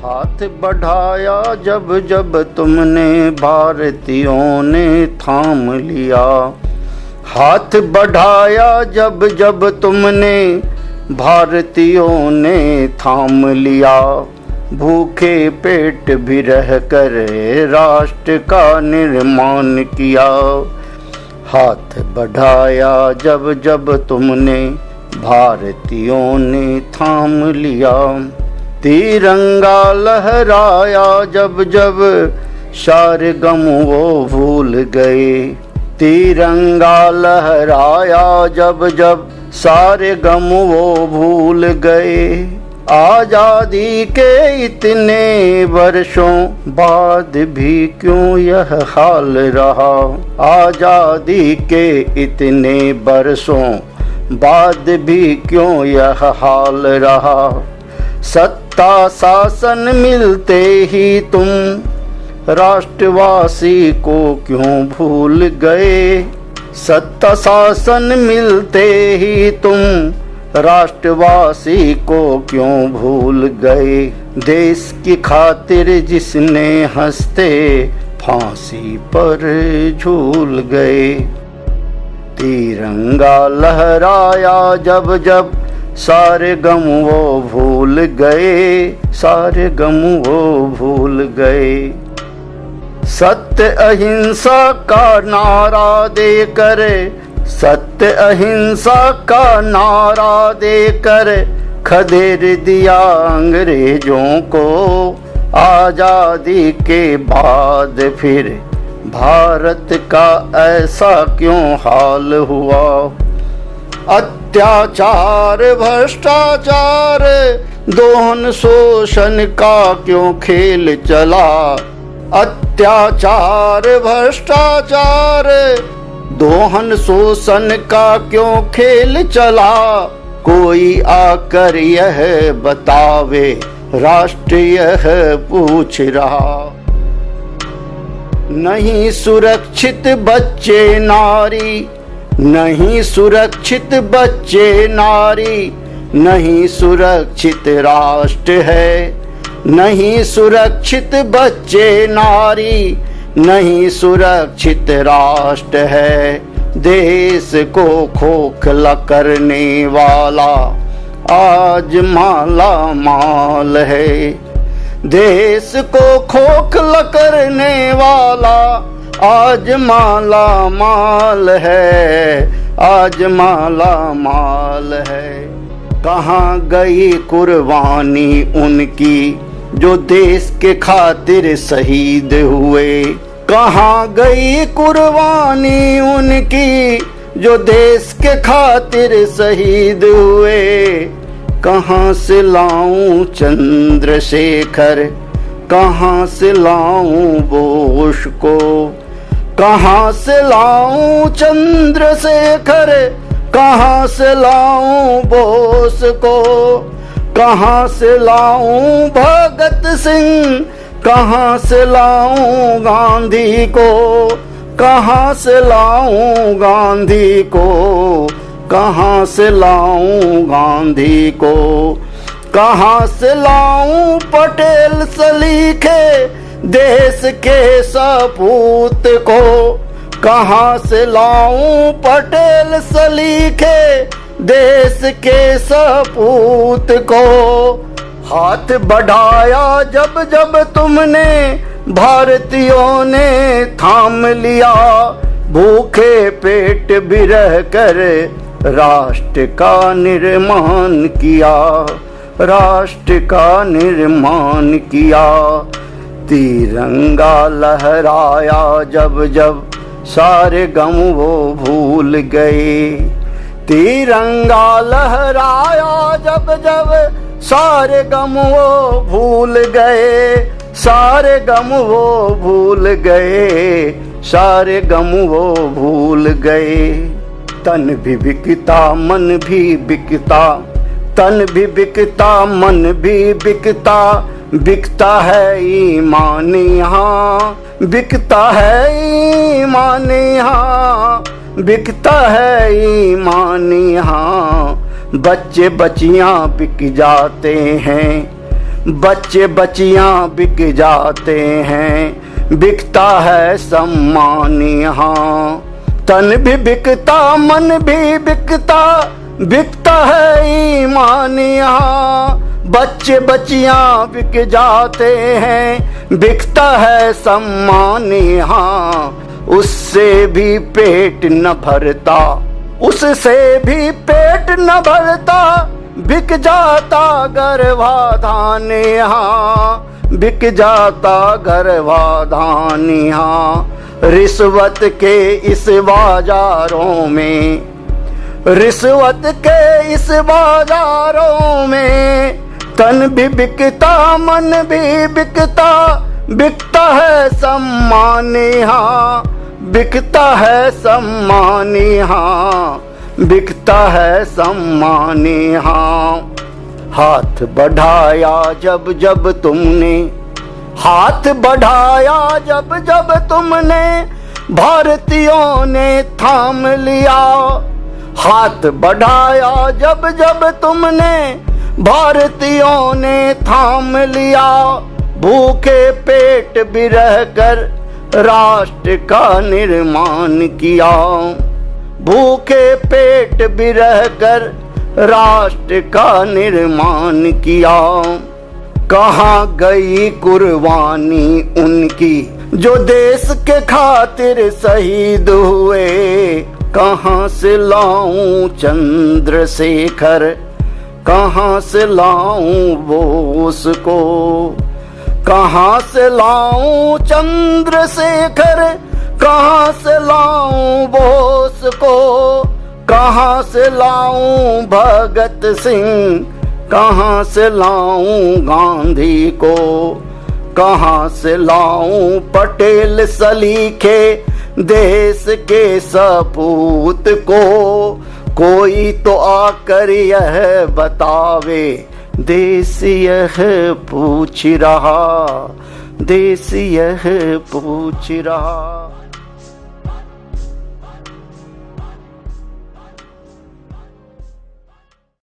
हाथ बढ़ाया जब जब तुमने भारतीयों ने थाम लिया। हाथ बढ़ाया जब जब तुमने भारतीयों ने थाम लिया। भूखे पेट भी रहकर राष्ट्र का निर्माण किया। हाथ बढ़ाया जब जब तुमने भारतीयों ने थाम लिया। तिरंगा लहराया जब जब सारे गम वो भूल गए। तिरंगा लहराया जब जब सारे गम वो भूल गए। आजादी के इतने वर्षों बाद भी क्यों यह हाल रहा। आजादी के इतने वर्षों बाद भी क्यों यह हाल रहा। सत्ता शासन मिलते ही तुम राष्ट्रवासी को क्यों भूल गए। सत्ता शासन मिलते ही तुम राष्ट्रवासी को क्यों भूल गए। देश की खातिर जिसने हंसते फांसी पर झूल गए। तिरंगा लहराया जब जब सारे गम वो भूल गए। सारे गम वो भूल गए। सत्य अहिंसा का नारा देकर, सत्य अहिंसा का नारा देकर खदेड़ दिया अंग्रेजों को। आजादी के बाद फिर भारत का ऐसा क्यों हाल हुआ। अत्याचार भ्रष्टाचार दोहन शोषण का क्यों खेल चला। अत्याचार भ्रष्टाचार दोहन शोषण का क्यों खेल चला। कोई आकर यह बतावे राष्ट्र यह पूछ रहा। नहीं सुरक्षित बच्चे नारी, नहीं सुरक्षित बच्चे नारी, नहीं सुरक्षित राष्ट्र है। नहीं सुरक्षित बच्चे नारी, नहीं सुरक्षित राष्ट्र है। देश को खोखला करने वाला आज माला माल है। देश को खोखला करने वाला आज माला माल है। आज माला माल है। कहाँ गई कुर्बानी उनकी जो देश के खातिर शहीद हुए। कहाँ गई कुर्बानी उनकी जो देश के खातिर शहीद हुए। कहाँ से लाऊं चंद्रशेखर, कहाँ से लाऊं बोस को। कहाँ से लाऊं चंद्रशेखर, कहाँ से लाऊं बोस को। कहाँ से लाऊं भगत सिंह, कहाँ से लाऊं गांधी को। कहाँ से लाऊं गांधी को। कहाँ से लाऊं गांधी को। कहाँ से लाऊं पटेल सलीखे देश के सपूत को। कहाँ से लाऊं पटेल सलीखे देश के सपूत को। हाथ बढ़ाया जब जब तुमने भारतीयों ने थाम लिया। भूखे पेट भी रहकर राष्ट्र का निर्माण किया। राष्ट्र का निर्माण किया। तिरंगा लहराया जब जब सारे गम वो भूल गए। तिरंगा लहराया जब जब सारे गम वो भूल गए। सारे गम वो भूल गए। सारे गम वो भूल गए। तन भी बिकता मन भी बिकता। तन भी बिकता मन भी बिकता। बिकता है ईमान यहाँ। बिकता है ईमान यहाँ। बिकता है ईमान यहाँ। बच्चे बच्चियाँ बिक जाते हैं। बच्चे बच्चियां बिक जाते हैं, बिकता है सम्मान यहाँ। तन भी बिकता मन भी बिकता, बिकता है ईमान यहाँ। बच्चे बच्चियां बिक जाते हैं, बिकता है सम्मान यहाँ। उससे भी पेट न भरता, उससे भी पेट न भरता, बिक जाता गर्भाधान यहाँ, बिक जाता गर्भाधान यहाँ। रिश्वत के इस बाजारों में, रिश्वत के इस बाजारों में, तन भी बिकता मन भी बिकता, बिकता है सम्मान यहाँ, बिकता है सम्मान यहाँ, बिकता है सम्मान यहाँ। हाथ बढ़ाया जब जब तुमने, हाथ बढ़ाया जब जब तुमने, भारतीयों ने थाम लिया। हाथ बढ़ाया जब जब तुमने, भारतीयों ने थाम लिया। भूखे पेट भी रहकर राष्ट्र का निर्माण किया, भूखे पेट भी रहकर राष्ट्र का निर्माण किया। कहाँ गई कुर्बानी उनकी जो देश के खातिर शहीद हुए। कहाँ से लाऊं चंद्रशेखर, कहाँ से लाऊं बोस को, कहाँ से लाऊं चंद्रशेखर, कहाँ से लाऊं बोस को, कहाँ से लाऊं भगत सिंह, कहाँ से लाऊं गांधी को, कहाँ से लाऊं पटेल सलीखे देश के सपूत को। कोई तो आकर यह बतावे, देश यह पूछ रहा, देश यह पूछ रहा।